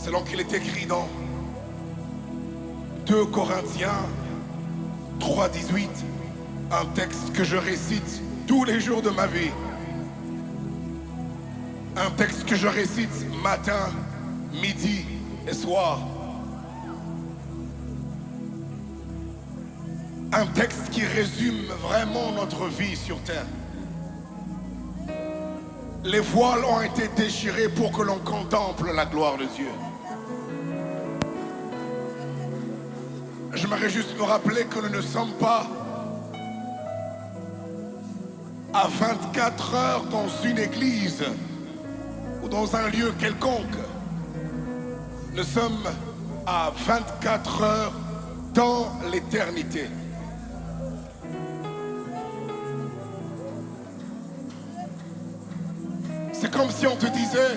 selon qu'il est écrit dans 2 Corinthiens 3:18, un texte que je récite tous les jours de ma vie. Un texte que je récite matin, midi et soir. Un texte qui résume vraiment notre vie sur terre. Les voiles ont été déchirés pour que l'on contemple la gloire de Dieu. J'aimerais juste me rappeler que nous ne sommes pas à 24 heures dans une église ou dans un lieu quelconque. Nous sommes à 24 heures dans l'éternité. C'est comme si on te disait,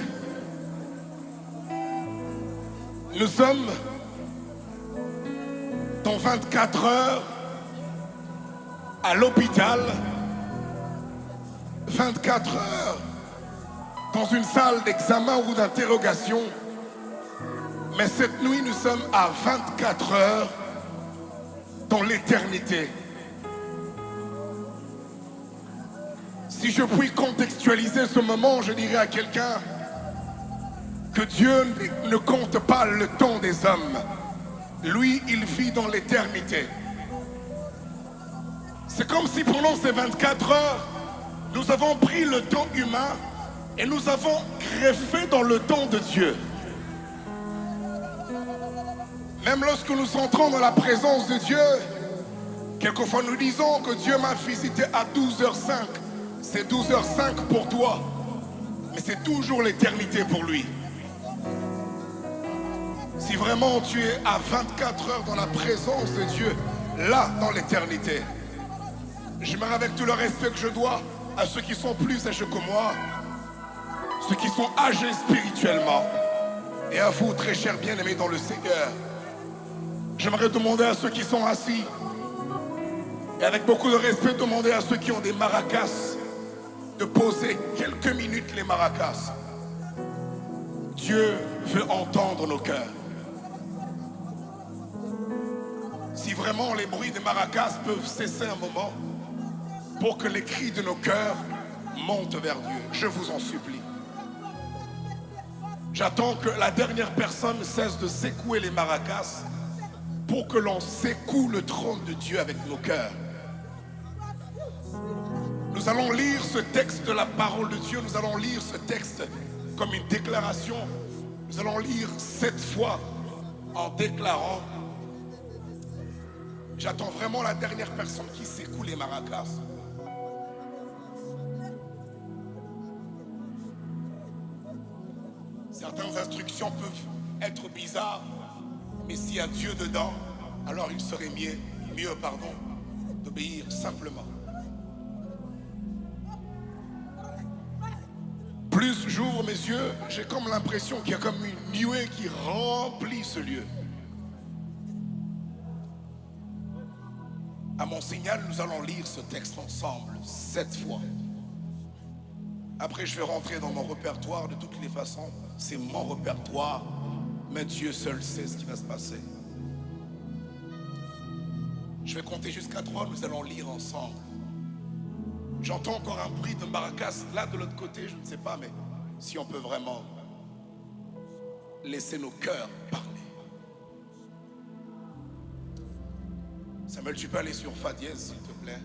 nous sommes dans 24 heures à l'hôpital, 24 heures dans une salle d'examen ou d'interrogation, mais cette nuit nous sommes à 24 heures dans l'éternité. Si je puis contextualiser ce moment, je dirais à quelqu'un que Dieu ne compte pas le temps des hommes. Lui, il vit dans l'éternité. C'est comme si pendant ces 24 heures, nous avons pris le temps humain et nous avons greffé dans le temps de Dieu. Même lorsque nous entrons dans la présence de Dieu, quelquefois nous disons que Dieu m'a visité à 12h05. C'est 12h05 pour toi, mais c'est toujours l'éternité pour lui. Si vraiment tu es à 24 heures dans la présence de Dieu, là, dans l'éternité, j'aimerais avec tout le respect que je dois à ceux qui sont plus âgés que moi, ceux qui sont âgés spirituellement, et à vous, très chers bien-aimés dans le Seigneur, j'aimerais demander à ceux qui sont assis, et avec beaucoup de respect, demander à ceux qui ont des maracas, de poser quelques minutes les maracas. Dieu veut entendre nos cœurs. Si vraiment les bruits des maracas peuvent cesser un moment pour que les cris de nos cœurs montent vers Dieu, je vous en supplie. J'attends que la dernière personne cesse de secouer les maracas pour que l'on secoue le trône de Dieu avec nos cœurs. Nous allons lire ce texte de la parole de Dieu, nous allons lire ce texte comme une déclaration. Nous allons lire 7 fois en déclarant. J'attends vraiment la dernière personne qui secoue les maracas. Certaines instructions peuvent être bizarres, mais s'il y a Dieu dedans, alors il serait mieux, d'obéir simplement. Plus j'ouvre mes yeux, j'ai comme l'impression qu'il y a comme une nuée qui remplit ce lieu. À mon signal, nous allons lire ce texte ensemble 7 fois. Après, je vais rentrer dans mon répertoire. De toutes les façons, c'est mon répertoire, mais Dieu seul sait ce qui va se passer. Je vais compter jusqu'à 3, nous allons lire ensemble. J'entends encore un bruit de maracas là de l'autre côté, je ne sais pas, mais si on peut vraiment laisser nos cœurs parler. Samuel, tu peux aller sur Fa dièse, s'il te plaît.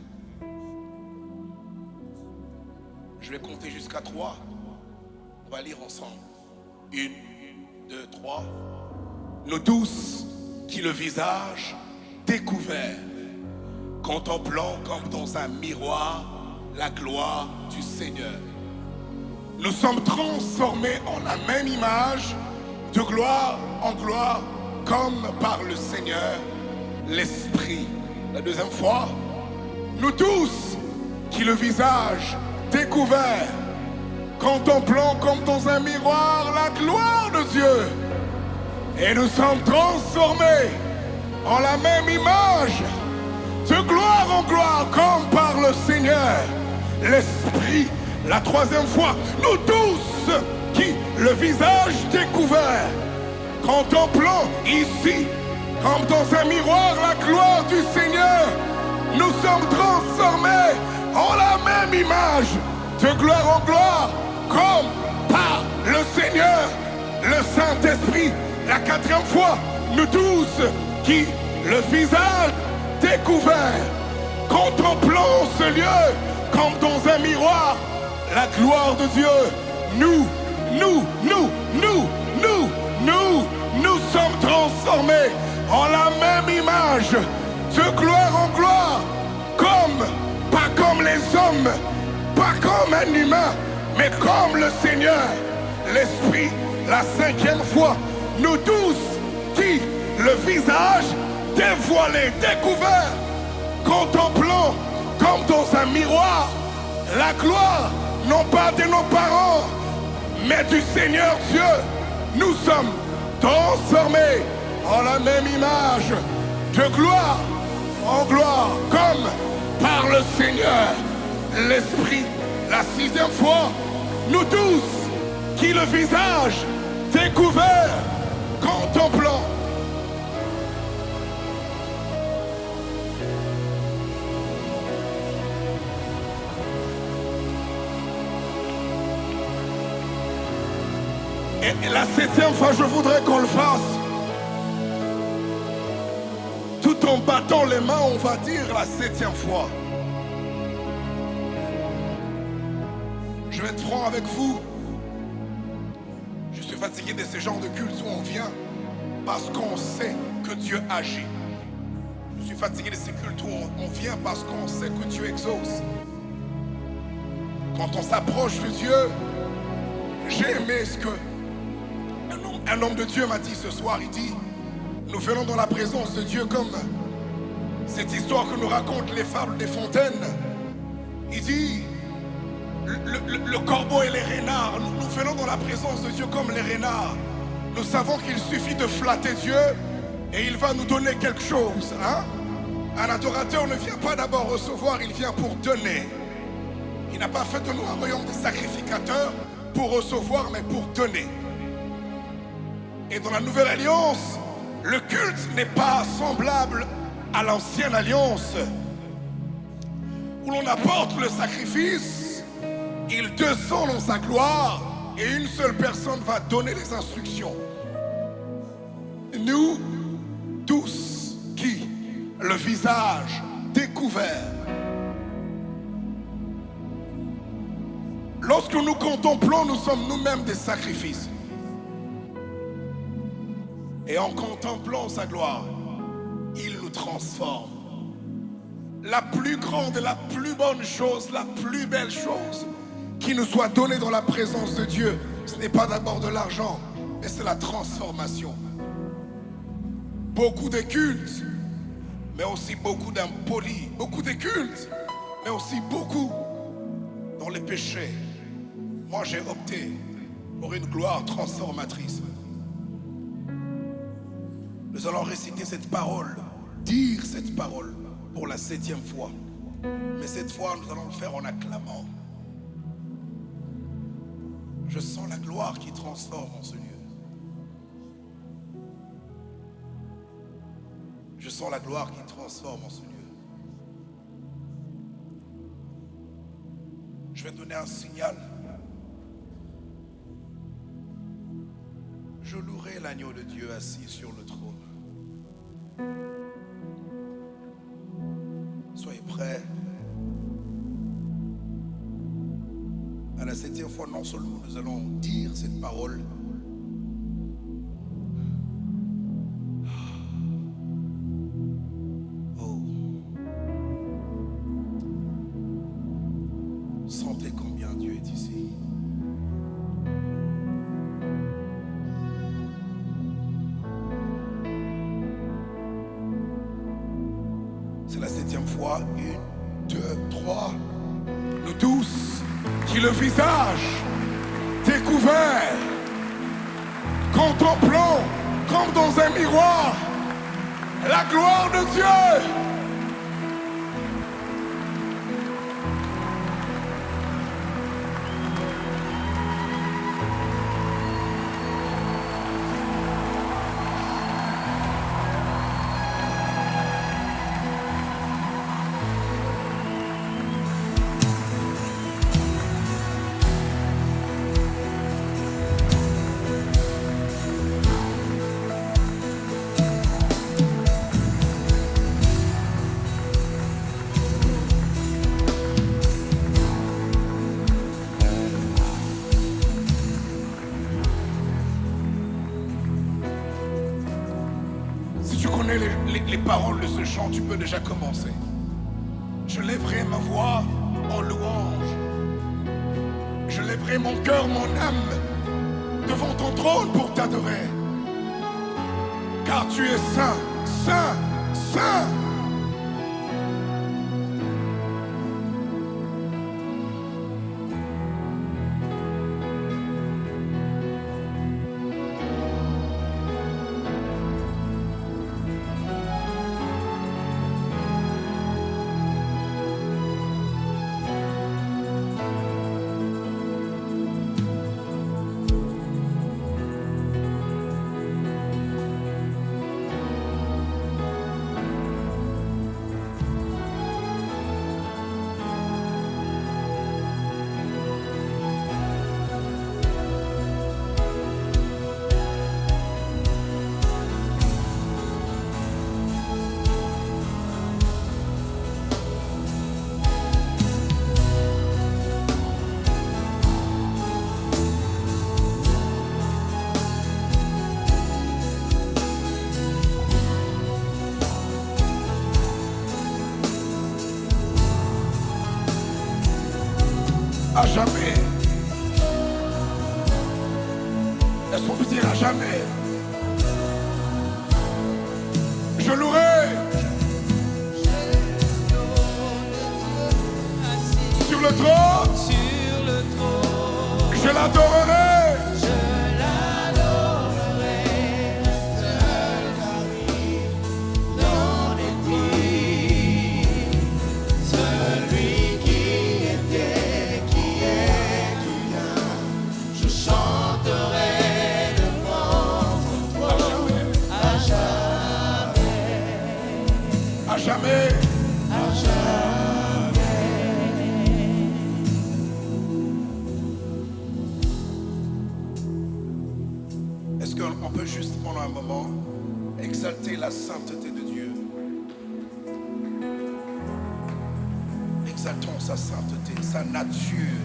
Je vais compter jusqu'à 3. On va lire ensemble. 1, 2, 3. Nous tous qui le visage découvert, contemplant comme dans un miroir la gloire du Seigneur. Nous sommes transformés en la même image, de gloire en gloire, comme par le Seigneur, l'Esprit. La deuxième fois, nous tous qui le visage découvert, contemplant comme dans un miroir la gloire de Dieu, et nous sommes transformés en la même image, de gloire en gloire, comme par le Seigneur, l'Esprit. La troisième fois, nous tous qui, le visage découvert, Contemplons ici, comme dans un miroir, la gloire du Seigneur. Nous sommes transformés en la même image, de gloire en gloire, comme par le Seigneur, le Saint-Esprit. La quatrième fois, nous tous qui, le visage découvert, contemplons ce lieu comme dans un miroir, la gloire de Dieu. Nous sommes transformés en la même image, de gloire en gloire, pas comme les hommes, pas comme un humain, mais comme le Seigneur, l'Esprit. La cinquième fois, nous tous qui, le visage dévoilé, découvert, contemplons comme dans un miroir la gloire, non pas de nos parents, mais du Seigneur Dieu. Nous sommes transformés en la même image, de gloire en gloire, comme par le Seigneur, l'Esprit. La sixième fois, nous tous, qui le visage découvert, contemplons. Et la septième fois, je voudrais qu'on le fasse. Tout en battant les mains, on va dire la septième fois. Je vais être franc avec vous. Je suis fatigué de ce genre de culte où on vient parce qu'on sait que Dieu agit. Je suis fatigué de ces cultes où on vient parce qu'on sait que Dieu exauce. Quand on s'approche de Dieu, j'ai aimé ce que un homme de Dieu m'a dit ce soir. Il dit, nous venons dans la présence de Dieu comme cette histoire que nous racontent les fables des fontaines. Il dit, le corbeau et les renards, nous venons dans la présence de Dieu comme les renards. Nous savons qu'il suffit de flatter Dieu et il va nous donner quelque chose. Hein? Un adorateur ne vient pas d'abord recevoir, il vient pour donner. Il n'a pas fait de nous un royaume de sacrificateurs pour recevoir, mais pour donner. Et dans la nouvelle alliance, le culte n'est pas semblable à l'ancienne alliance, où l'on apporte le sacrifice, il descend dans sa gloire, et une seule personne va donner les instructions. Nous tous qui, le visage découvert, lorsque nous contemplons, nous sommes nous-mêmes des sacrifices. Et en contemplant sa gloire, il nous transforme. La plus grande, la plus bonne chose, la plus belle chose qui nous soit donnée dans la présence de Dieu, ce n'est pas d'abord de l'argent, mais c'est la transformation. Beaucoup de cultes, mais aussi beaucoup d'impolis. Beaucoup de cultes, mais aussi beaucoup dans les péchés. Moi, j'ai opté pour une gloire transformatrice. Nous allons réciter cette parole, dire cette parole pour la septième fois. Mais cette fois, nous allons le faire en acclamant. Je sens la gloire qui transforme en ce lieu. Je sens la gloire qui transforme en ce lieu. Je vais donner un signal. Je louerai l'agneau de Dieu assis sur le trône. Soyez prêts. À la septième fois, non seulement nous allons dire cette parole, oh, sentez combien Dieu est ici. C'est la septième fois. 1, 2, 3. Nous tous qui le visage découvert, contemplons comme dans un miroir la gloire de Dieu. Si tu connais les paroles de ce chant, tu peux déjà commencer. Je lèverai ma voix en louange. Je lèverai mon cœur, mon âme devant ton trône pour t'adorer. Car tu es saint, saint, saint. À jamais. Est-ce qu'on peut dire à jamais? Je louerai sur le trône. Je l'adorerai. À jamais. À jamais. Est-ce qu'on peut juste pendant un moment exalter la sainteté de Dieu? Exaltons sa sainteté, sa nature.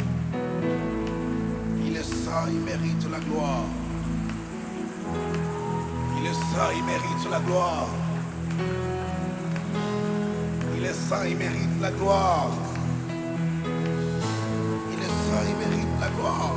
Il est saint, il mérite la gloire. Il est saint, il mérite la gloire. Il est saint, il mérite la gloire. Il est saint, il mérite la gloire.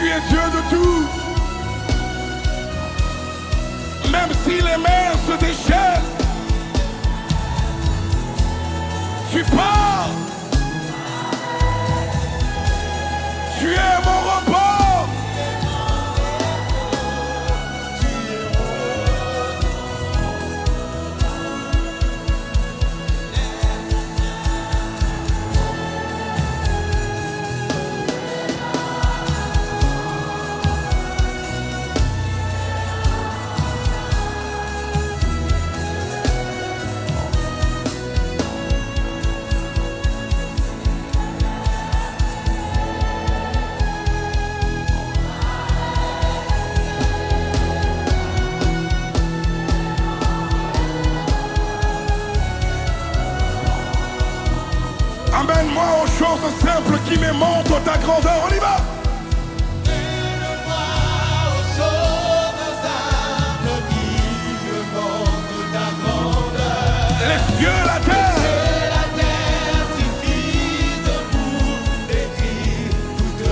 es Dieu de tout. Même si les mers se déchaînent, tu pars. Tu es mon repos. Amène-moi aux choses simples qui me montrent ta grandeur. On y va. Mène-moi aux choses simples qui me montrent ta grandeur. Les cieux, la terre. Que la terre suffise pour décrire toute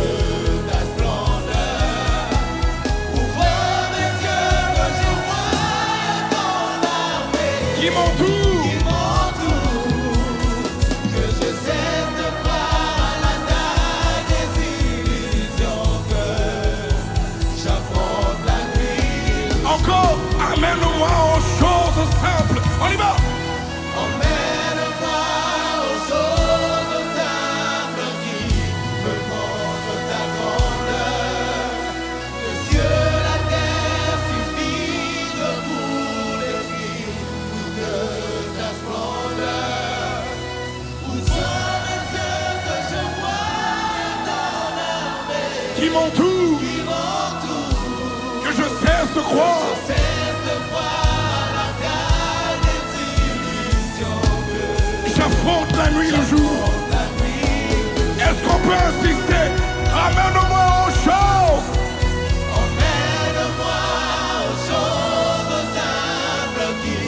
ta splendeur. Ouvre mes yeux que je voie ton armée. Qui m'entoure. Encore, amène-moi aux choses simples. On y va. Emmène-moi aux choses simples qui me montrent ta grandeur. Le ciel, la terre suffisent pour décrire toute ta splendeur. Ouvre mes yeux que je vois ton armée. Qui m'entoure. Que je cesse de croire. J'affronte la nuit le jour. Est-ce qu'on peut insister? Ramène-moi aux choses. Emmène-moi aux choses simples qui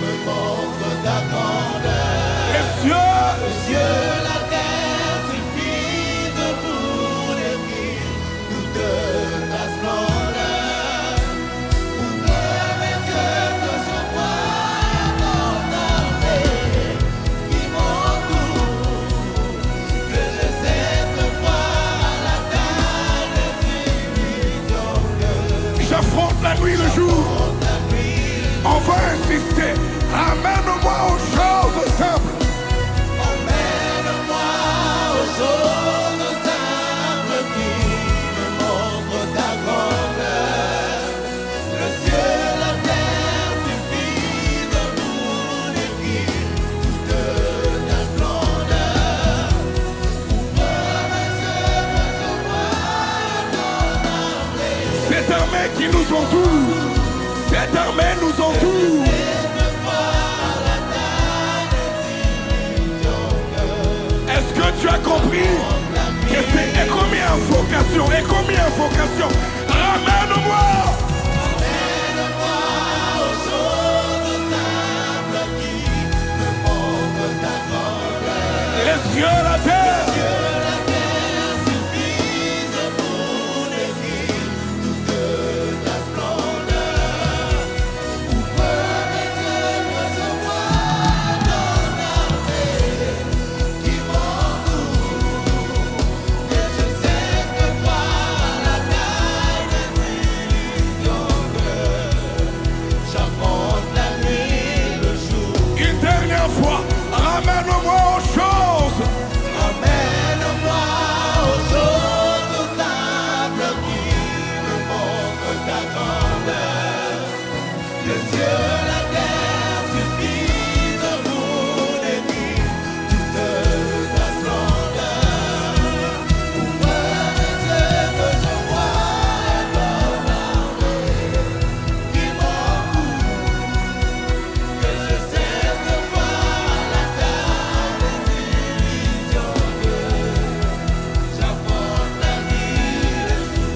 me montrent ta grandeur. Les cieux, Le ciel, la terre suffisent pour décrire toute ta splendeur. Ouvre mes yeux que je vois ton armée qui m'entoure. Que je cesse de voir la taille des illusions que j'affronte la nuit le jour. On va insister. Ramène-moi aux choses simples. Emmène-moi aux choses simples qui me montrent ta grandeur. Le ciel, la terre suffisent pour décrire toute ta splendeur. Ouvre mes yeux que je vois ton armée. Cette armée qui nous entoure. Cette armée nous entoure. Est-ce que tu as compris que c'est éco-invocation, éco-invocation? Ramène-moi. Emmène-moi aux choses simples qui me montrent ta grandeur. Les cieux, la terre. La terre suffisent pour décrire toute ta splendeur. Ouvre mes yeux que je vois ton armée qui m'entoure. Que je cesse de voir la taille des illusions que j'affronte la nuit, le jour. Une dernière fois, ramène-moi aux choses. Emmène-moi aux choses simples qui me montrent ta grandeur. Le ciel, la terre suffisent pour décrire toute ta splendeur. Ouvre mes yeux que je vois ton armée qui m'entoure. Que je cesse de voir la taille des illusions que j'affronte la nuit, le jour.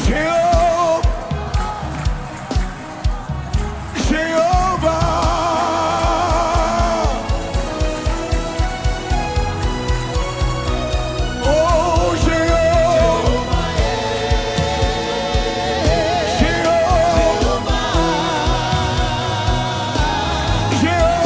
Jéhovah, Jéhovah, oh Jéhovah, Jéhovah, Jéhovah,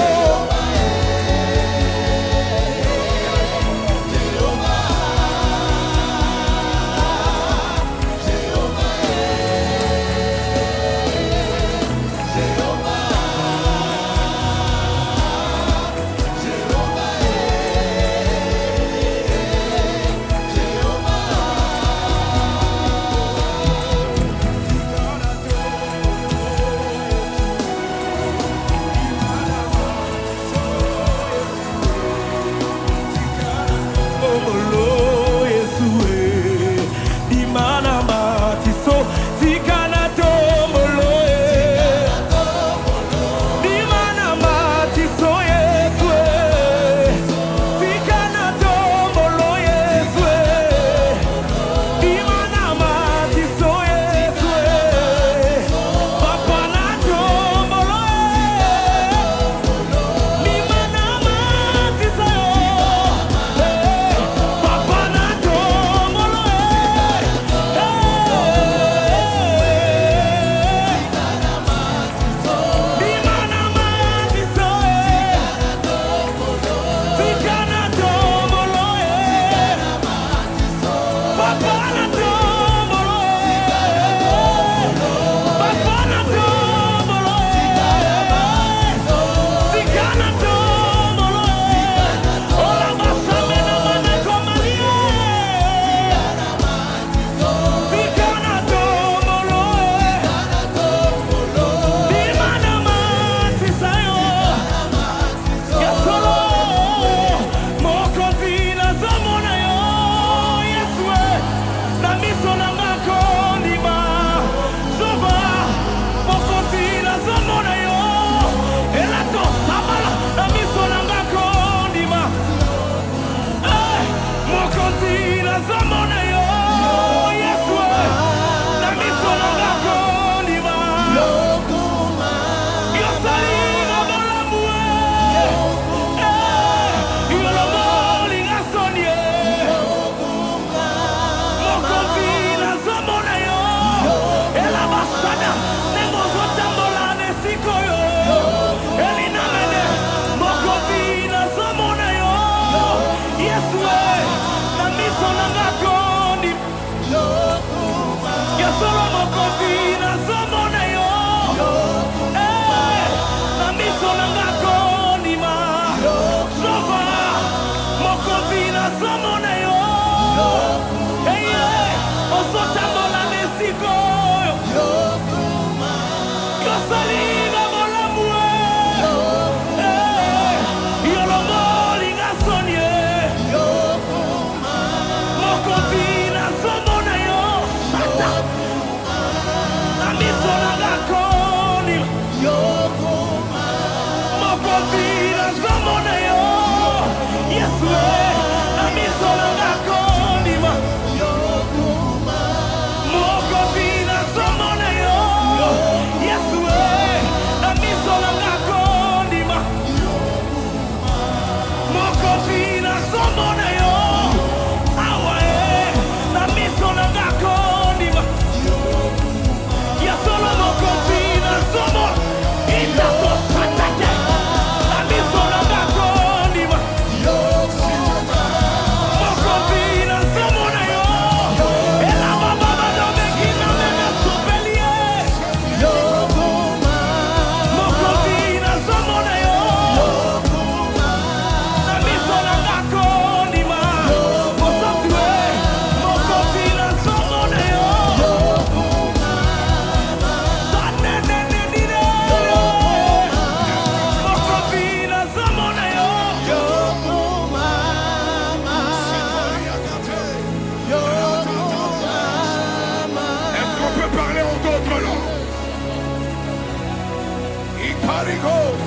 Parigos,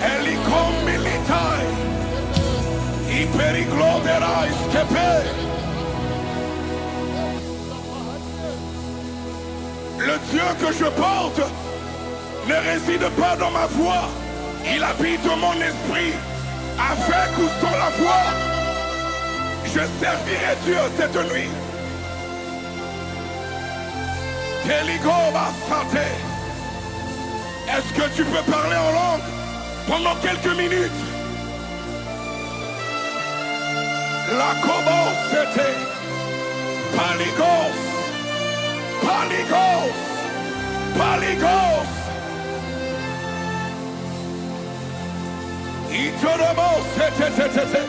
Helicom Militai, Hyperigloderais Kepe. Le Dieu que je porte ne réside pas dans ma voix. Il habite dans mon esprit. Avec ou sans la voix, je servirai Dieu cette nuit. Teligoba santé. Est-ce que tu peux parler en langue pendant quelques minutes? La Kobo c'était Paligos, Paligos, Paligos. Itorobo c'était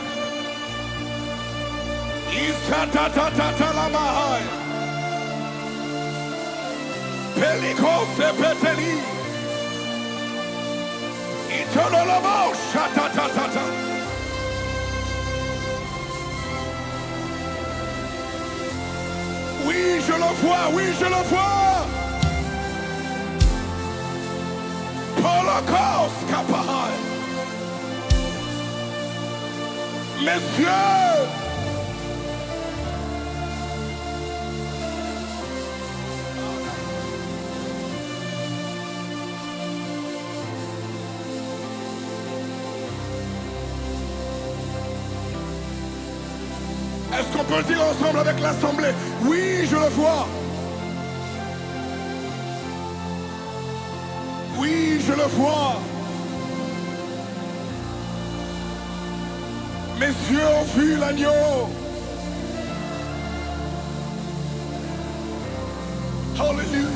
Isatatata la mahai. Peligos et Peteli. Itorobo shatatata. Oui, je le vois, oui, je le vois. Polokos kapahai. Messieurs, est-ce qu'on peut le dire ensemble avec l'Assemblée? Oui, je le vois. Oui, je le vois. Mes yeux ont vu l'agneau. Hallelujah.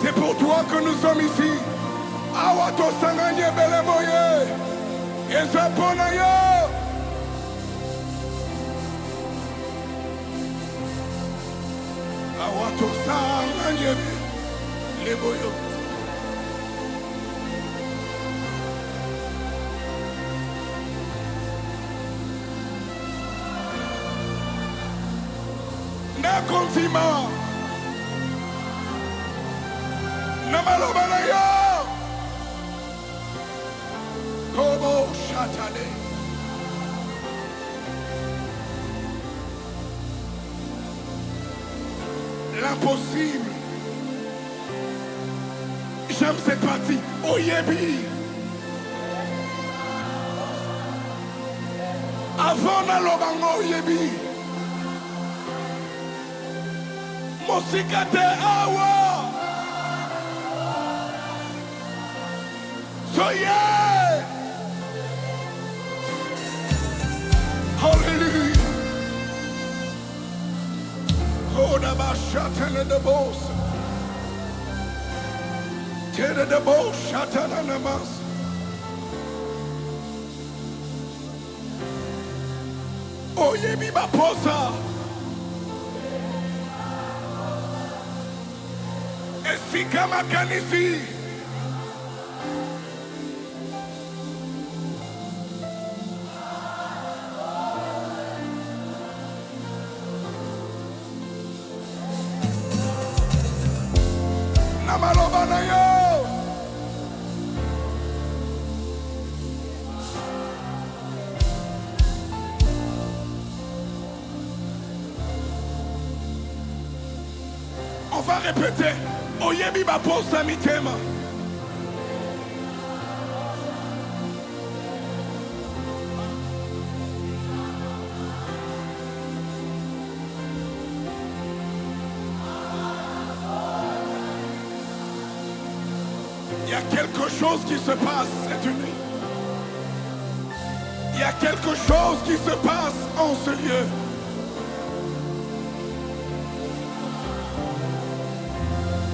C'est pour toi que nous sommes ici. Awato sanganye belemoye. Ezaponayo. Awato sanganye leboyo. Na kontima. Namalobanayo. Kobo Shatale. L'impossible. J'aime cette partie. Oyebi. Avant Nalobango Oyebi. Mosikate Awa. So yeah. Hallelujah. Oh, the Bashatan and the boss. Tell the boss, Shatan and the mass. Oh, ye be baposa. Esika makanisi. On va répéter. Oyebi baposa mitema. Il y a quelque chose qui se passe cette nuit. Il y a quelque chose qui se passe en ce lieu.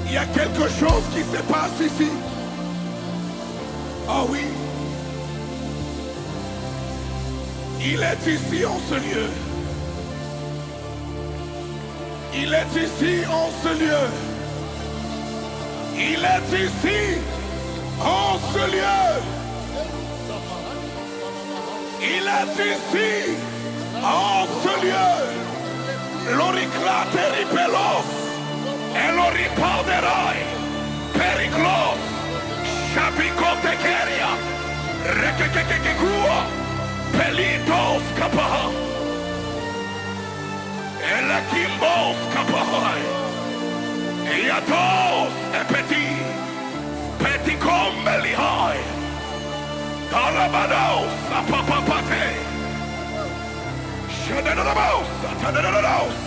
Il y a quelque chose qui se passe ici. Oh oui. Il est ici en ce lieu. Il est ici en ce lieu. Il est ici, en ce lieu. Il est ici, en ce lieu. L'oriclate ripelos, et l'oripanderai, periclos, chapicotekeria, rekekekekekua, pelitos kapaha, et la kimbos kapahai, et yatos et petit comme lihai, tarabados apapapate, shadadadados, atadadadados.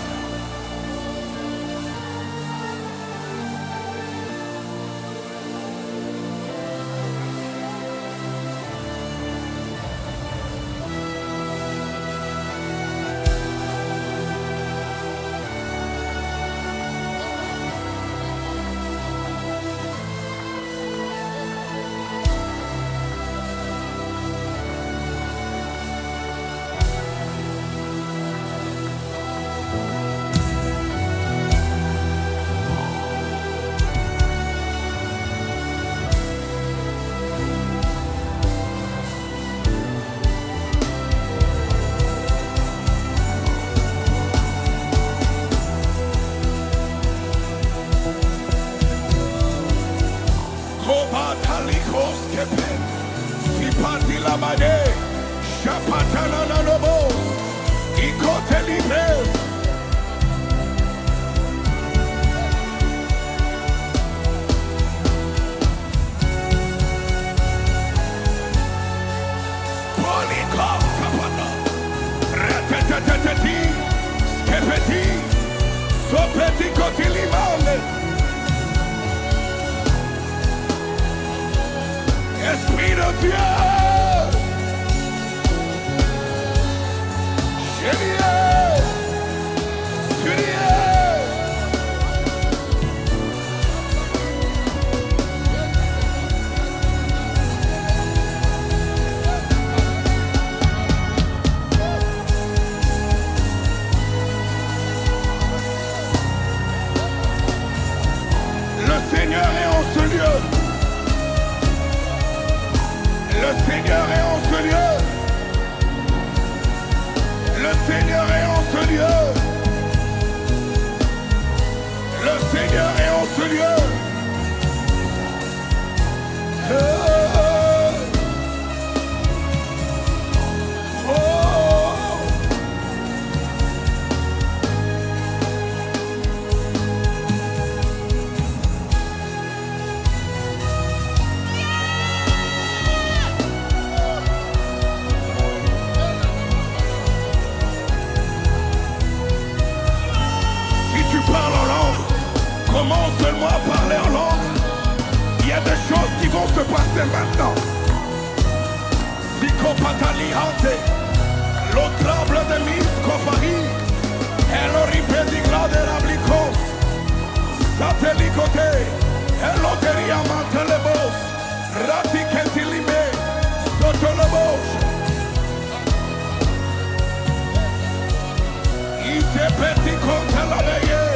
Kopatalikos kepen, sipati labade, shapatana nanobos, ikote libres. Polikos kapata, reteteteteti, skepeti, sopeti kotilimane. Esprit de Dieu, Génial, Génial. Le Seigneur est en ce lieu. Le Seigneur est en ce lieu. Le Seigneur est en ce lieu. Le Seigneur est en ce lieu. Oh. Commence seulement à parler en langue. Il y a des choses qui vont se passer maintenant. Psychopatalihante, lo trable de mis cofari, el oripedigla de rablicos, satelicote, el loteria mantelebos, ratiquetilime, sotolobos. Y se petit contre la veilleuse.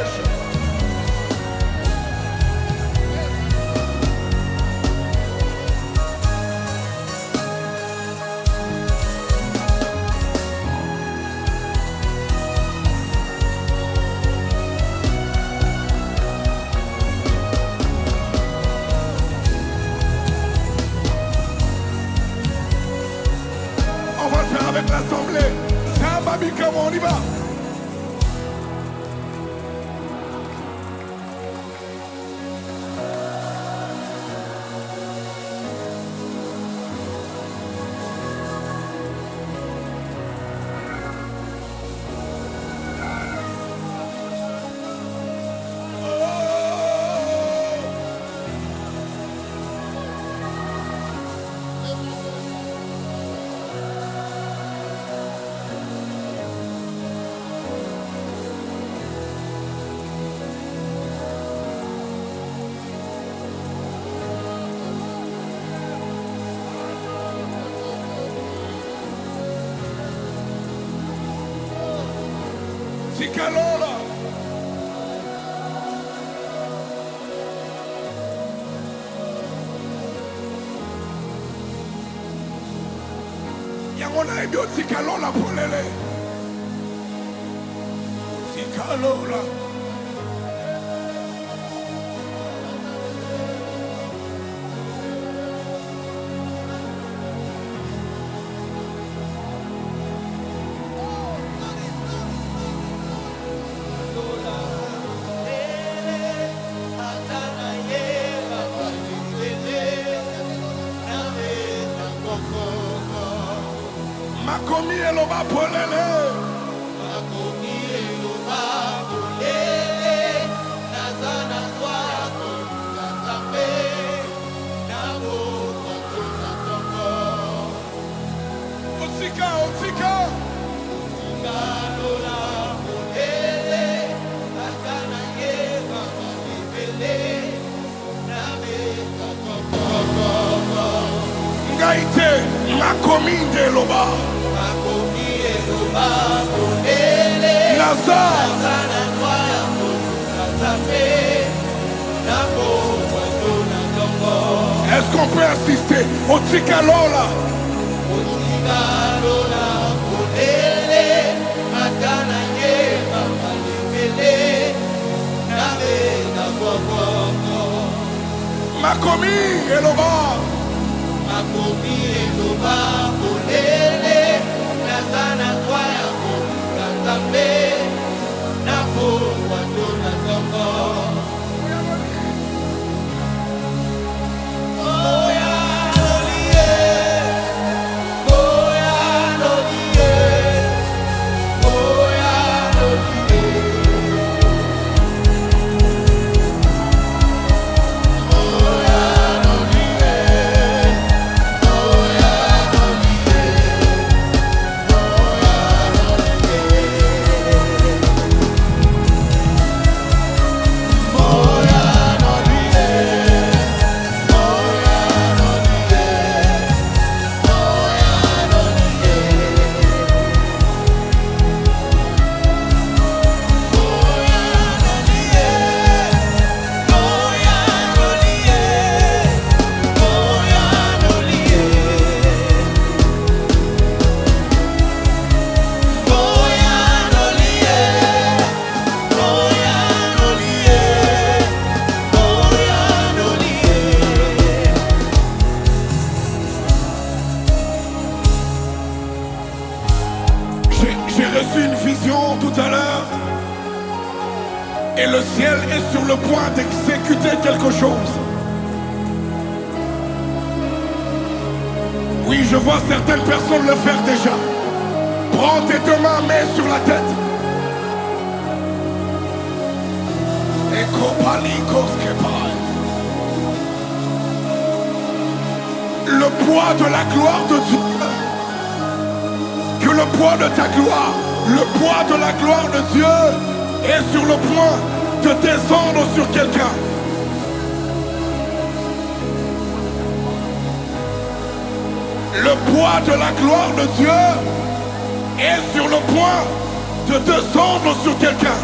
Avec l'assemblée, c'est un babi comme on y va. Ticalola. mona ebio tikalo la polele. Tikalo la. Makomi eloba polele. Makomi eloba polele. Nazana kwa konzambe. Nabo kwa konzambe. Otika, otika. Otika lola polele. Nazana yeba malibele. Nabe kwa konzambe. Ngaite, makomi de loba. Makomi eloba polele. Nazana kwa konzambe. Nabo kwa konzambe. Est-ce qu'on peut assister au Tikalola? Makomi eloba. Makomi eloba polele. Nazana kwa konzambe. Nabo kwa konzambe. J'ai reçu une vision tout à l'heure. Et le ciel est sur le point d'exécuter quelque chose. Oui, je vois certaines personnes le faire déjà. Prends tes deux mains, mets sur la tête. Le poids de la gloire de Dieu. Que le poids de ta gloire, le poids de la gloire de Dieu est sur le point de descendre sur quelqu'un. Le poids de la gloire de Dieu est sur le point de descendre sur quelqu'un.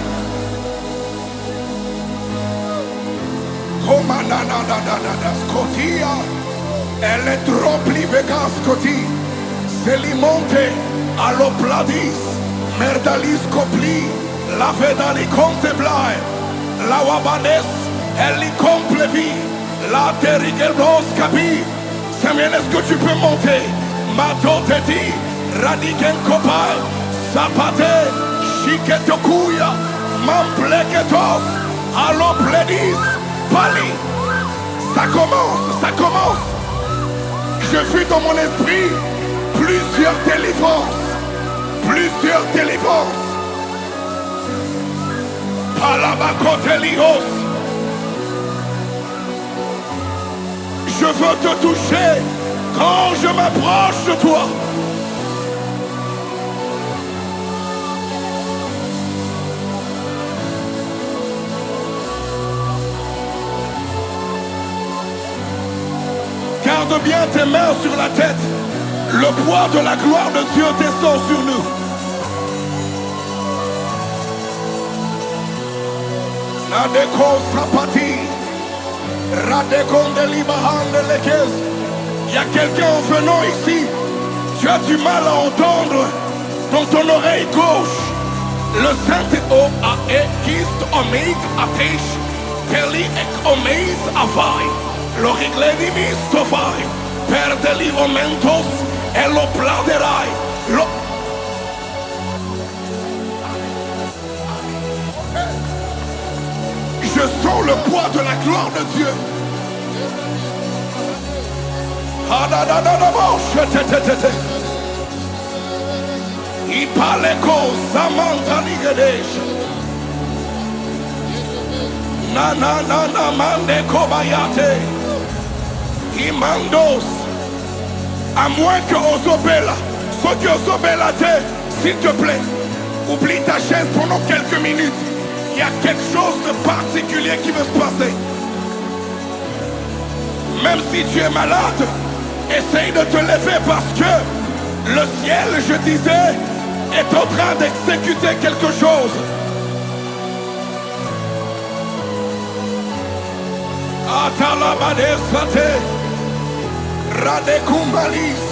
Elle est trop plivega scoti. Selimonte allopladis. Merdalis copli. La vedali contemplai. La wabanes. Elle y complevi. La terrigelos capi. Samuel, est-ce que tu peux monter? Mato te dit. Radiken copai. Zapate. Chiketokuya. Mampleketos. Allopledis. Pali. Ça commence, ça commence. Je vis dans mon esprit plusieurs délivrances. Plusieurs délivrances. Palabakotelios. Je veux te toucher quand je m'approche de toi. Garde bien tes mains sur la tête. Le poids de la gloire de Dieu descend sur nous. Nadeko sapati. Radekon de libahan de lekez. Il y a quelqu'un en venant ici. Tu as du mal à entendre dans ton oreille gauche. Le saint O-A-E, Kist, Omid, Atesh, Teli, Ek, Omeiz, Avai, Lorigledi, Mistovai, Perdeli, Omentos, Elo, Pladerai, Lo... Je sens le poids de la gloire de Dieu. Ipaleko Samantanigedesh Na na na na mande kobayate Imandos. À moins que Ozobela, ceux qui Ozobela s'il te plaît, oublie ta chaise pendant quelques minutes. Il y a quelque chose de particulier qui veut se passer. Même si tu es malade, essaye de te lever parce que le ciel, je disais, est en train d'exécuter quelque chose. Atalabade Sate Radekumbalis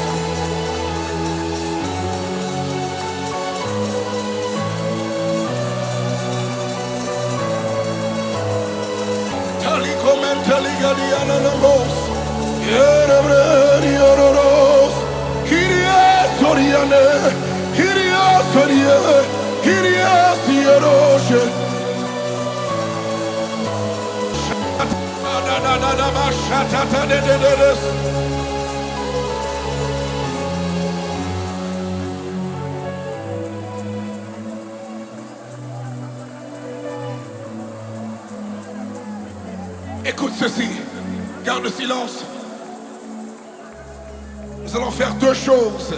Talikomentaliganiana Namos Yerebrediororos Kyrie Soriane Kyrie Sorie Kyrie Sieroshe Écoute ceci, garde le silence. Nous allons faire deux choses.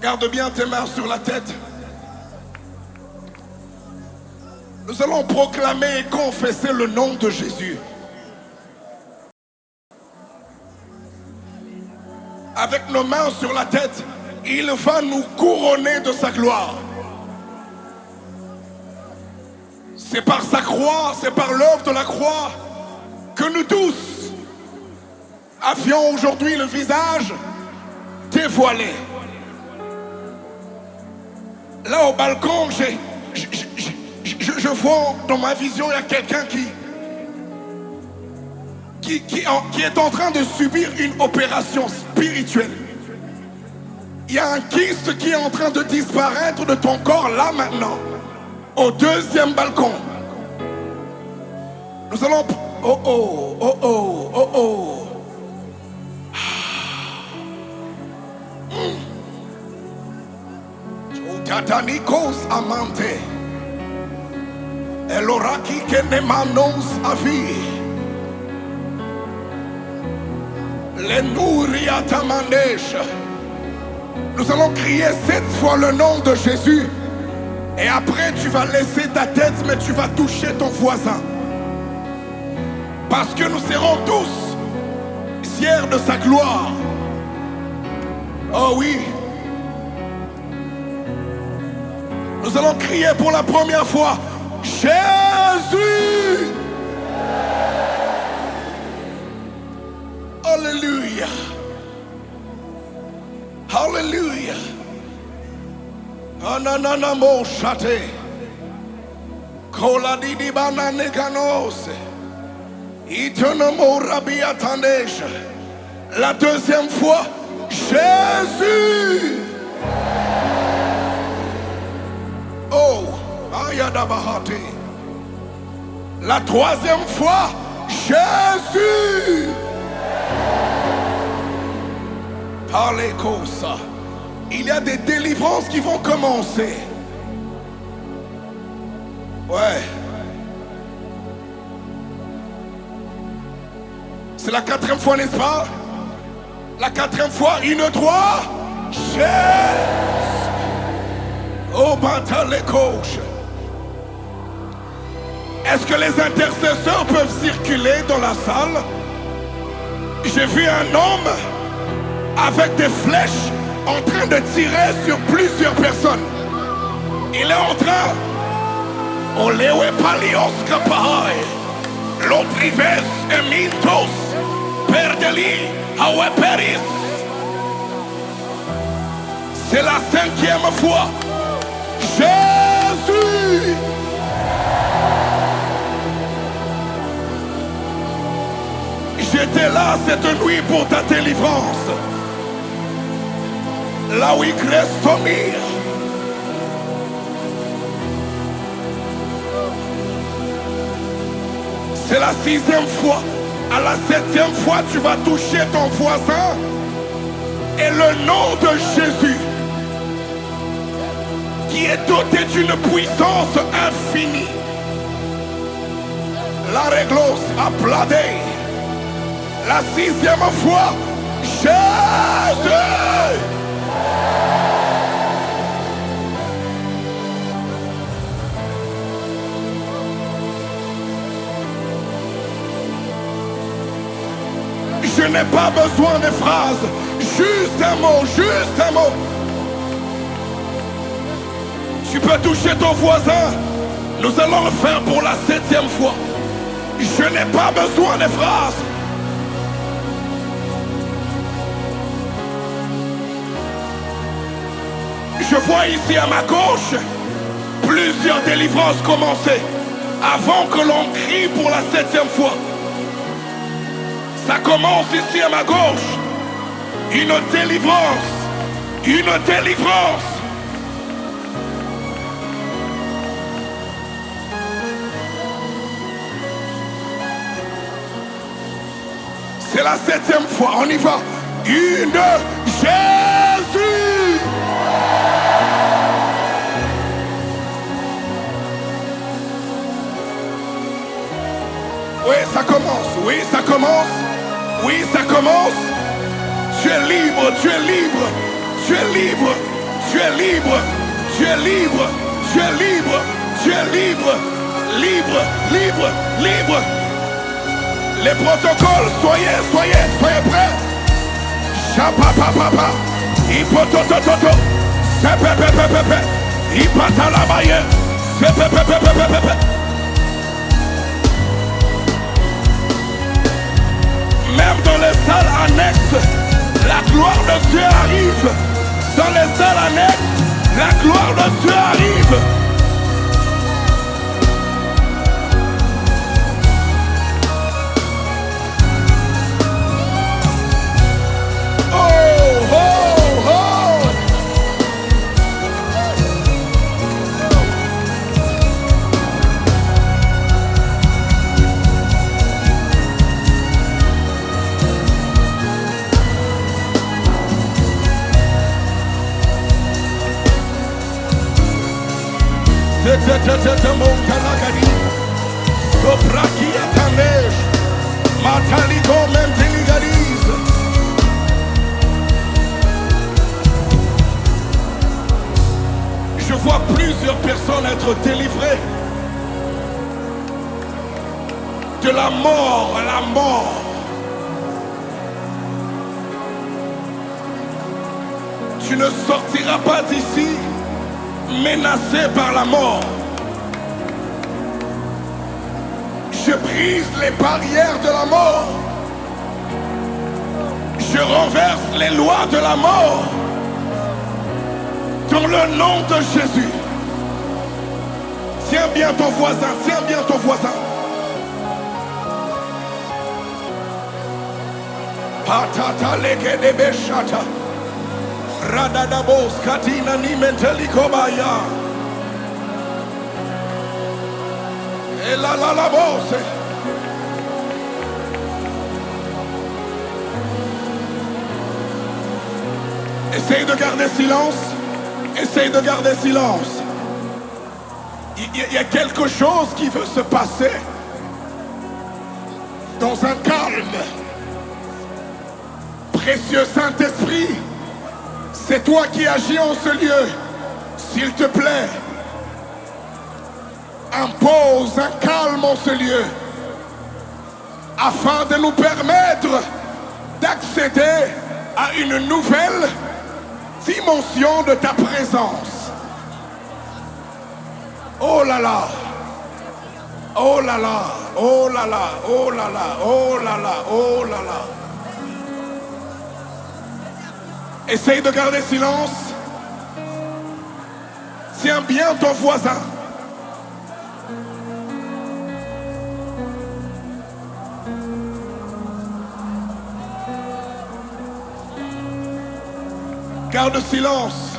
Garde bien tes mains sur la tête. Nous allons proclamer et confesser le nom de Jésus. Avec nos mains sur la tête, il va nous couronner de sa gloire. C'est par sa croix, c'est par l'œuvre de la croix que nous tous avions aujourd'hui le visage dévoilé. Là au balcon, je vois dans ma vision, il y a quelqu'un qui est en train de subir une opération spirituelle. Il y a un kyste qui est en train de disparaître de ton corps là maintenant, au deuxième balcon. Nous allons... Oh oh, oh oh, oh oh. Tatanikos amante. Eloraki kenemanos avi. Lenuriatamanesh. Nous allons crier 7 fois le nom de Jésus. Et après tu vas laisser ta tête, mais tu vas toucher ton voisin. Parce que nous serons tous fiers de sa gloire. Oh oui. Nous allons crier pour la première fois. Jésus. Alléluia. Alléluia. Ananana mo chate. Koladidi bananekanos. Itonomo rabiatanesh. La deuxième fois. Jésus. Oh, ayadabahati. La troisième fois, Jésus. Alekosa. Il y a des délivrances qui vont commencer. Ouais. C'est la 4e fois, n'est-ce pas? La 4e fois, 1, 3. Jésus. Oh, Bantalekos. Est-ce que les intercesseurs peuvent circuler dans la salle? J'ai vu un homme avec des flèches en train de tirer sur plusieurs personnes. Il est en train. Olewe palios kapai. Lotrives emintos. Perdeli. Awe peris. C'est la 5e fois. Jésus. J'étais là cette nuit pour ta délivrance. Là où il reste dormir. C'est la 6e fois. À la 7e fois, tu vas toucher ton voisin. Et le nom de Jésus, qui est doté d'une puissance infinie. La réglos applaudit. La 6e fois, Jésus. Je n'ai pas besoin de phrases, juste un mot, juste un mot. Tu peux toucher ton voisin. Nous allons le faire pour la 7e fois. Je n'ai pas besoin de phrases. Je vois ici à ma gauche plusieurs délivrances commencer avant que l'on crie pour la 7e fois. Ça commence ici à ma gauche. Une délivrance. Une délivrance. C'est la 7e fois. On y va. Une Jésus. Oui, ça commence. Oui, ça commence. Oui, ça commence. Tu es libre, tu es libre, tu es libre, tu es libre, tu es libre, tu es libre, tu es libre, libre, libre, libre. Les protocoles, soyez prêts. Chapapapapa, hipototototo, sepepepepepe, hipatalabaye, sepepepepepepe. Même dans les salles annexes, la gloire de Dieu arrive. Dans les salles annexes, la gloire de Dieu arrive. Oh, oh, oh. Je vois plusieurs personnes être délivrées de la mort à la mort. Tu ne sortiras pas d'ici menacé par la mort. Je brise les barrières de la mort. Je renverse les lois de la mort. Dans le nom de Jésus. Tiens bien ton voisin, tiens bien ton voisin. Patata leke de beshata. Radadabos katina ni mentelikobaya. Et la bosse. Essaye de garder silence. Essaye de garder silence. Il y a quelque chose qui veut se passer dans un calme. Précieux Saint-Esprit, c'est toi qui agis en ce lieu. S'il te plaît, impose un calme en ce lieu afin de nous permettre d'accéder à une nouvelle dimension de ta présence. Oh là là, oh là là, oh là là, oh là là, oh là là, oh là là. Essaye de garder silence. Tiens bien ton voisin. Garde silence.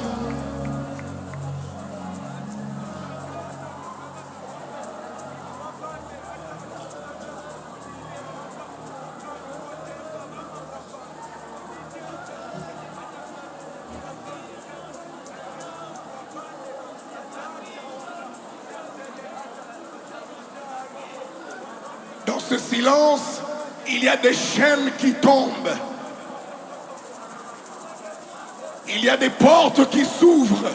Dans ce silence, il y a des chaînes qui tombent. Il y a des portes qui s'ouvrent.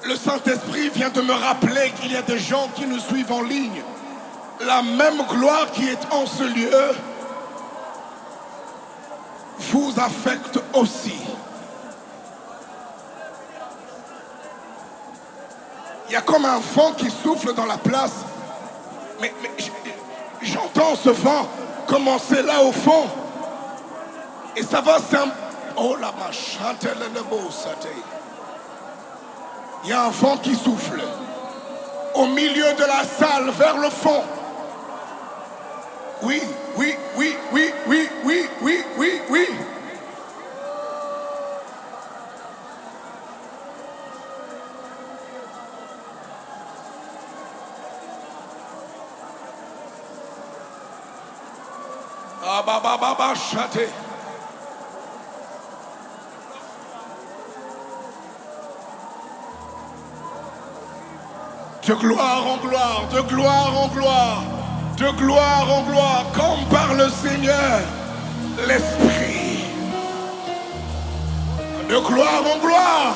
Le Saint-Esprit vient de me rappeler qu'il y a des gens qui nous suivent en ligne. La même gloire qui est en ce lieu vous affecte aussi. Il y a comme un vent qui souffle dans la place. Mais j'entends ce vent commencer là au fond. Et ça va oh la machante le beau saté. Il y a un vent qui souffle au milieu de la salle vers le fond. Oui, oui, oui, oui, oui, oui, oui, oui, oui. Ah bah bah bah bah chaté. De gloire en gloire, de gloire en gloire, de gloire en gloire, comme par le Seigneur, l'Esprit. De gloire en gloire.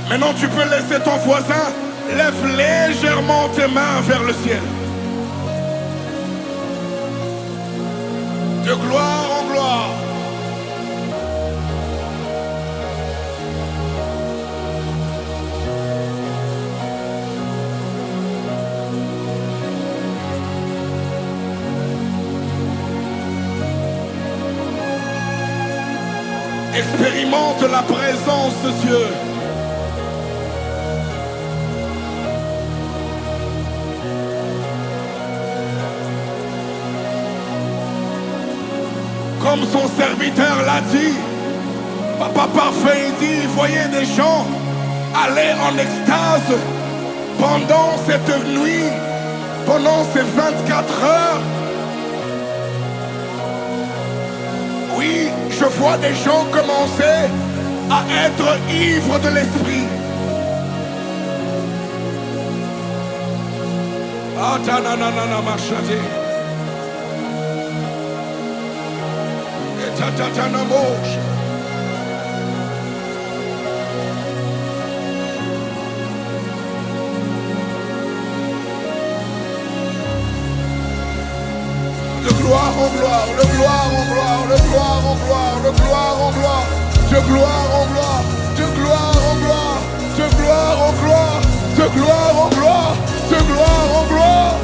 Maintenant tu peux laisser ton voisin, lève légèrement tes mains vers le ciel. De gloire en gloire. Expérimente la présence de Dieu. Comme son serviteur l'a dit, Papa Parfait, il dit, voyez des gens aller en extase pendant cette nuit, pendant ces 24 heures. Oui, je vois des gens commencer à être ivres de l'esprit. Ah, tananana, machate. Et tatatana, moche. De gloire en gloire, de gloire en gloire, de gloire en gloire, de gloire en gloire, de gloire en gloire, de gloire en gloire, de gloire en gloire, de gloire en gloire, de gloire en gloire.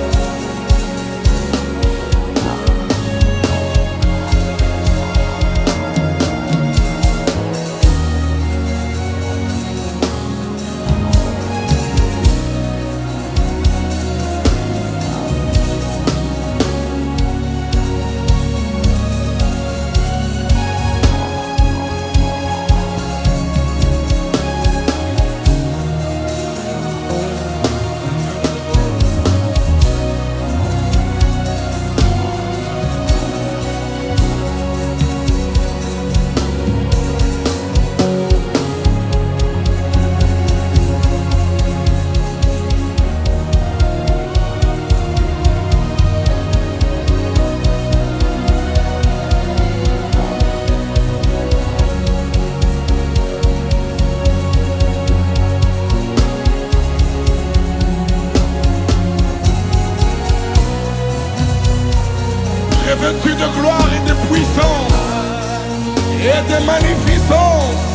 Revêtu de gloire et de puissance et de magnificence.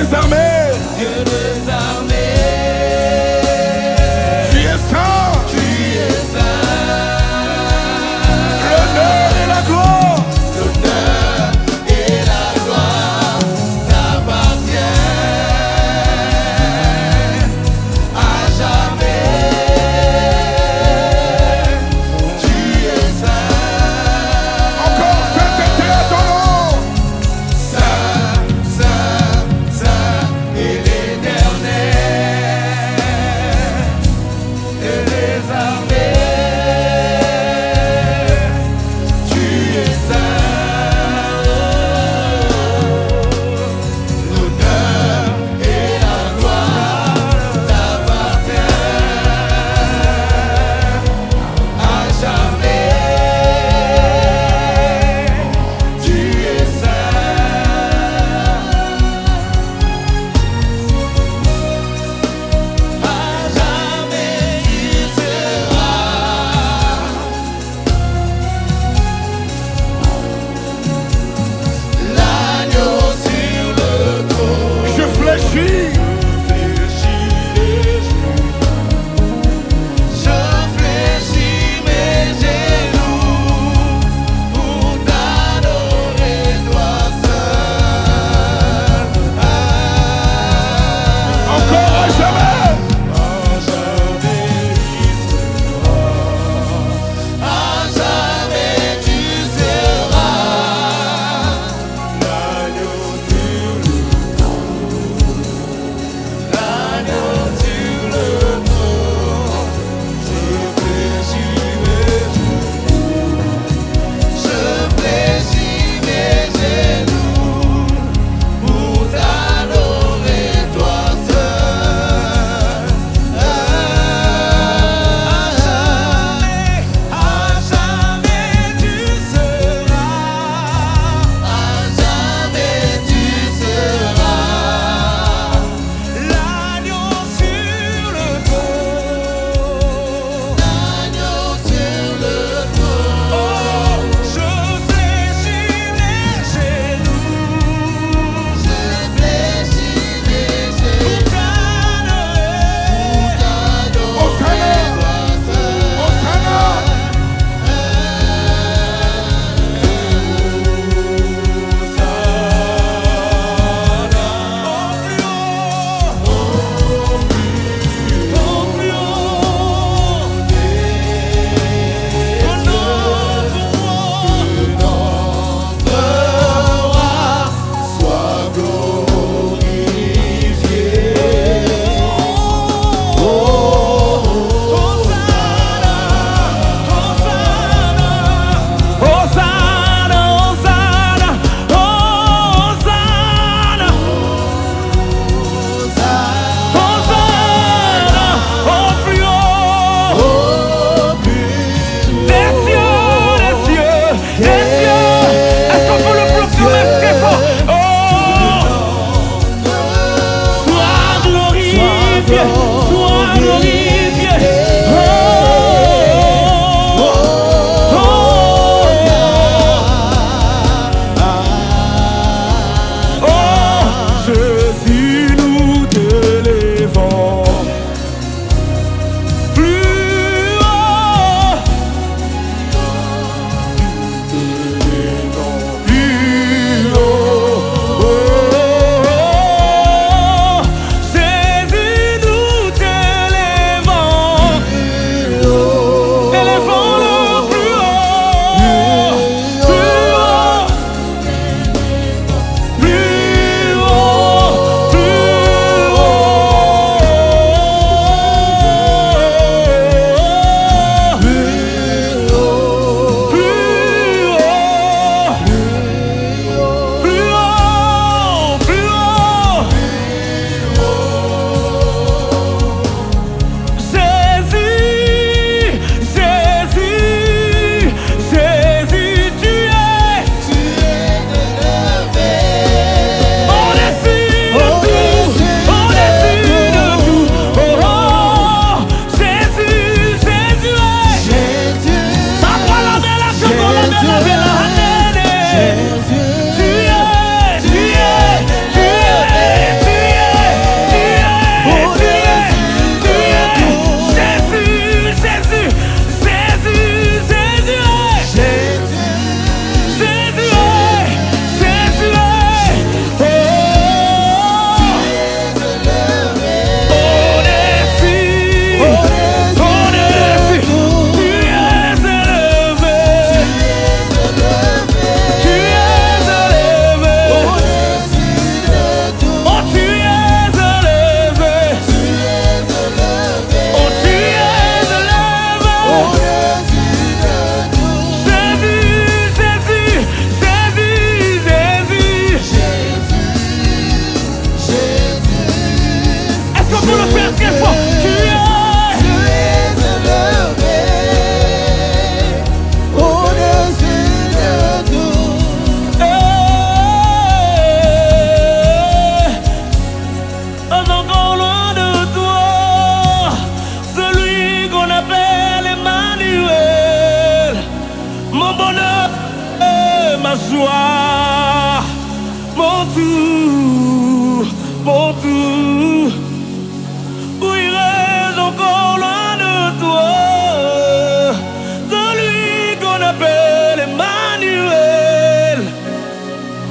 des armées, Dieu des armées, tu es saint, tu es saint. l'honneur et la gloire, L'honneur et la gloire t'appartiennent à jamais. Tu es saint. encore sainteté à ton nom. Saint, saint, saint,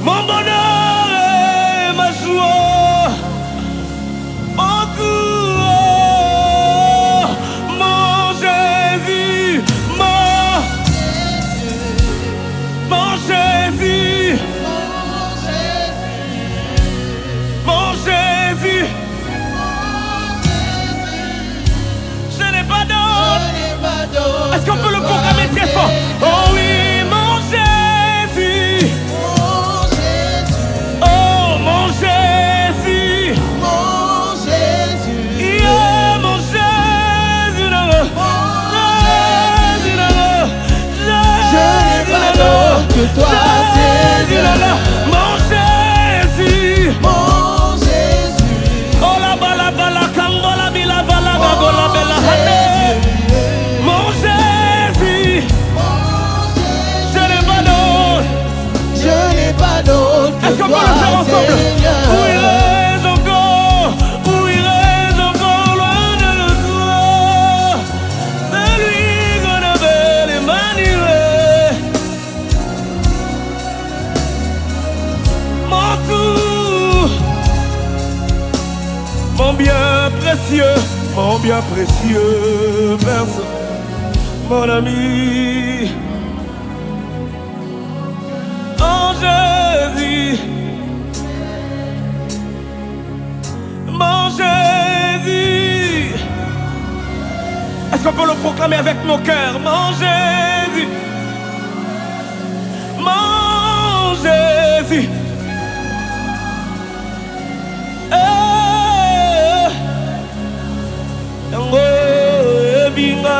mon bonheur et ma joie. Oh tout, mon Jésus, mon Jésus, mon Jésus. Je n'ai pas d'autre. Est-ce qu'on peut le proclamer très fort? Oh oui, mon Jésus. Oh mon Jésus. Yeah, mon Jésus. Je n'ai pas d'autre que toi, Seigneur. Mon Jésus. Mon Jésus. Oh la bala bala kangola bila bala bagola bela hane. Mon Jésus. Je n'ai pas d'autre. Je n'ai pas d'autre que Est-ce qu'on peut toi, le faire ensemble? Seigneur. Où irais-je encore? Où irais-je encore loin de toi? De lui qu'on appelle Emmanuel. Mon tout, mon bien précieux personne, mon ami. Oh Jésus, mon Jésus. Est-ce qu'on peut le proclamer avec nos cœurs? Mon Jésus, mon Jésus. Yango ebinga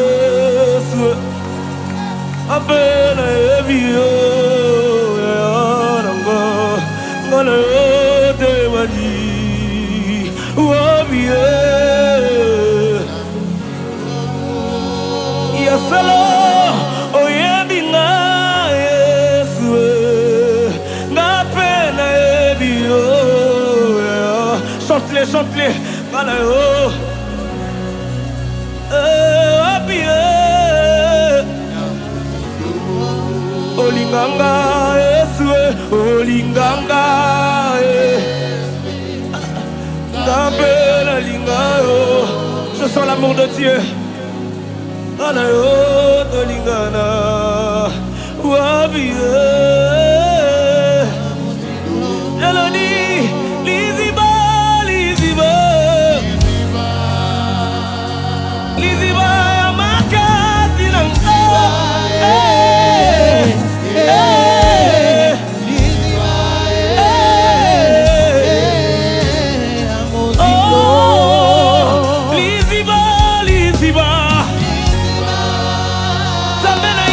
Yesu apena ebio yango ngana yote maji wabie yasalo oyebinga Yesu ngapena ebio chante-les ngana yo Olinganga Yesu, olinganga N'appelle lingayo. Je sens l'amour de Dieu. Anayo tolingana wabie. Elodie, Liziba, Liziba, Liziba, Makati nanga. Liziba, Zambena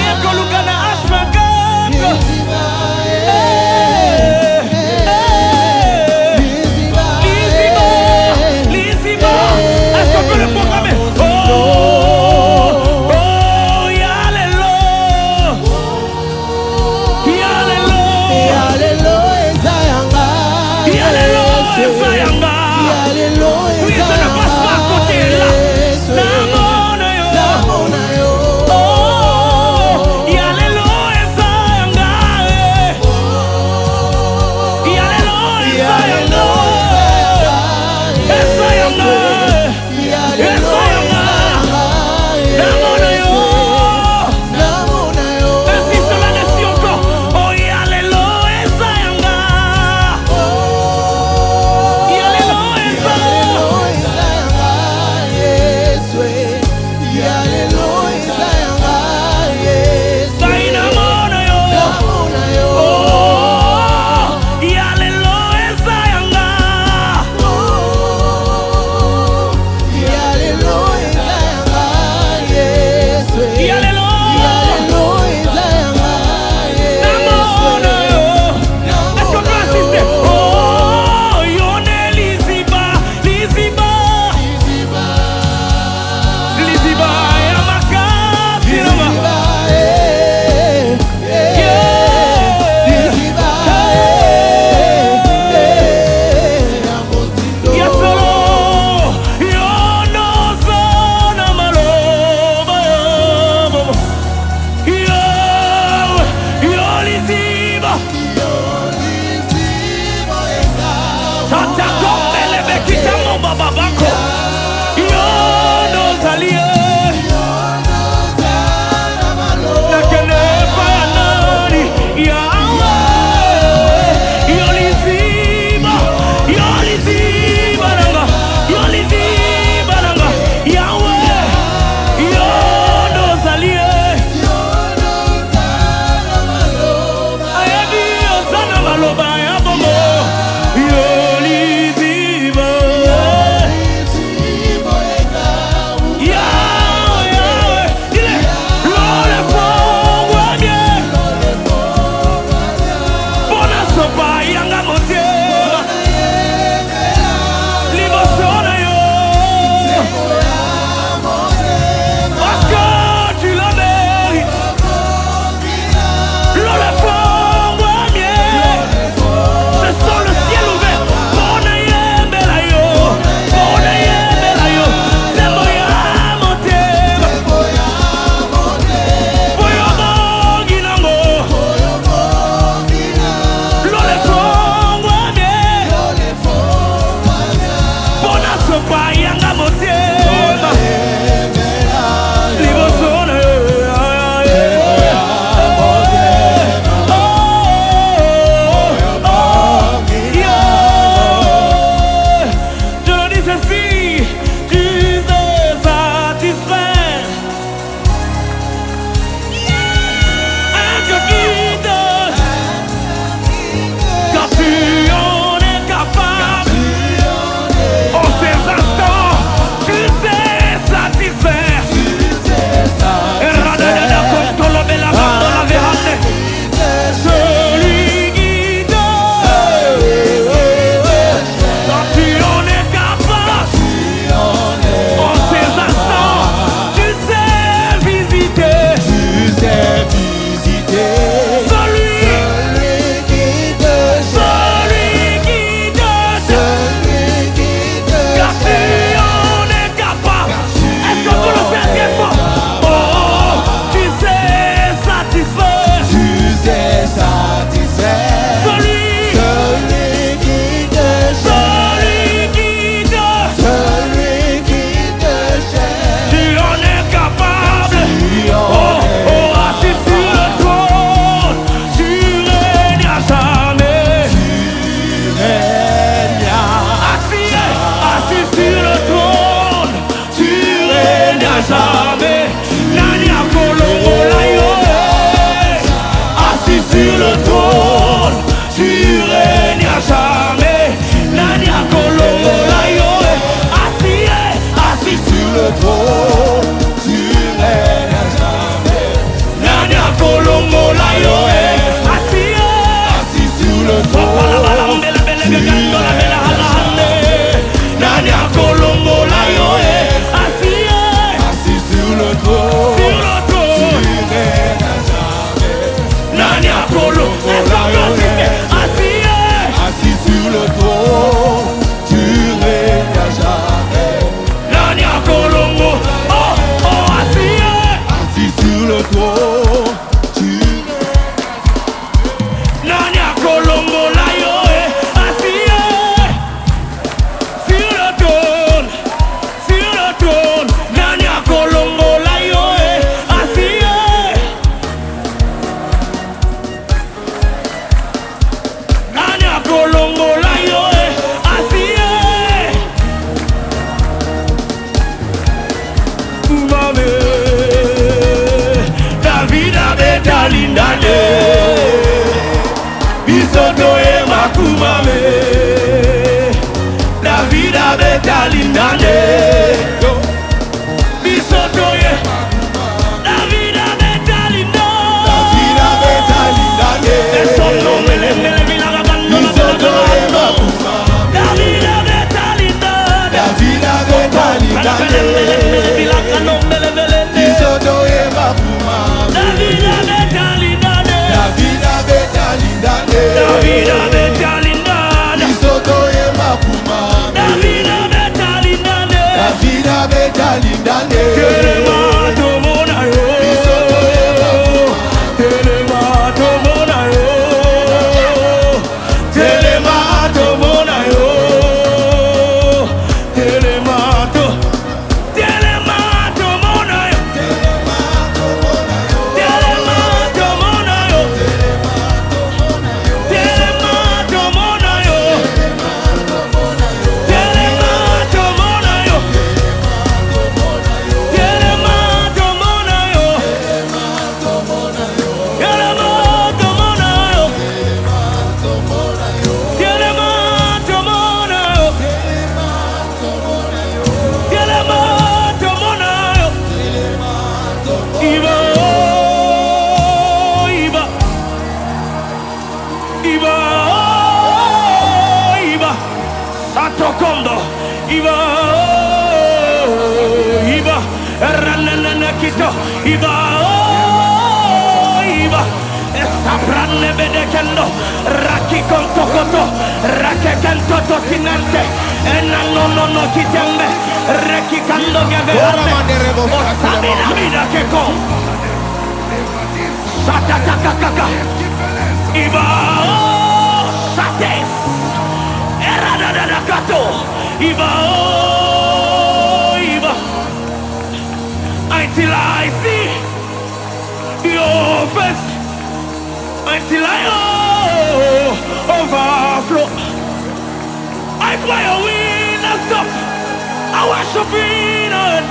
kolongola yo asie mame David abetalindane bisoto e makumame David abetalindane bisoto e David abetalindane sono mele vila Bisoto e makumame David abetalindane David abetalindane Bisoto e makumame David abetalindane David abetalindane David abetalindane Bisoto e makumame David abetalindane David abetalindane Telemato monayo Bisoto e Telemato monayo Telemato monayo Telemato Telemato monayo Telemato monayo Telemato monayo Telemato monayo Telemato monayo Telemato monayo Telemato monayo Telemato monayo Iba Iba Iba Iba Santo Kondo Iba Iba Ranene Kito Iba Iba Saprane Bedekendo Raki Kontokoto Rakekento Totinante Enanono Kitembe Reki Kando Gaverane Osabina Vida Keko Satatakakaka Iba Sates Eradadakato Iba Iba Until I see your face Until I overflow I fly a wind and stop I worship in it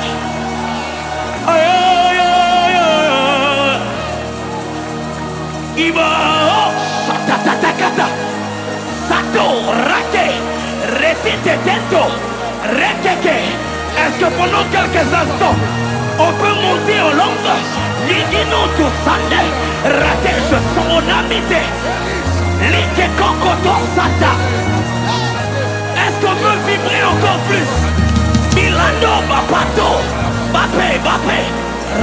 Iba Satatakata Sato Rake Retetetento Rekeke Est-ce que pendant quelques instants on peut monter au longue Ligino to Sunday Rate je sens mon amitié Like Kokoto Sata Est-ce qu'on peut vibrer encore plus Milano Bapato Bape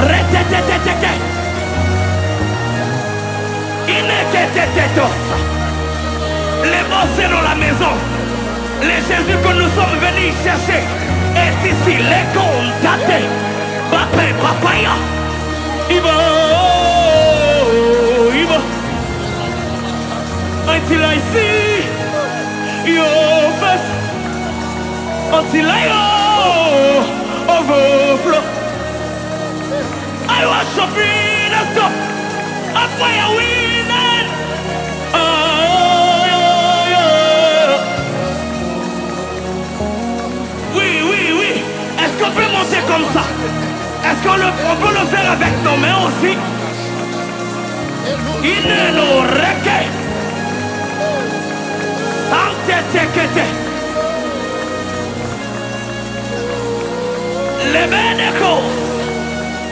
Reteteteteke Ineketetetos Les mots c'est dans la maison Les Jésus que nous sommes venus chercher est ici les contactés Bape Papaya Iba Iba Until I see your face Until I overflow I worship in a stop I fire winning Oui Est-ce qu'on peut monter comme ça Est-ce qu'on peut le faire avec nos mains aussi Ineno Reke Sante Tekete Lebeneko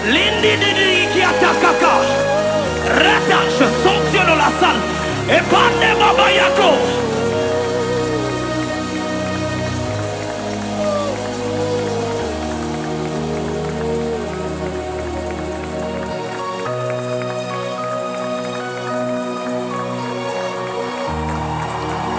Lindi Didi Kiatakaka Rata, je sanctionne la salle Et pas de Baba Yako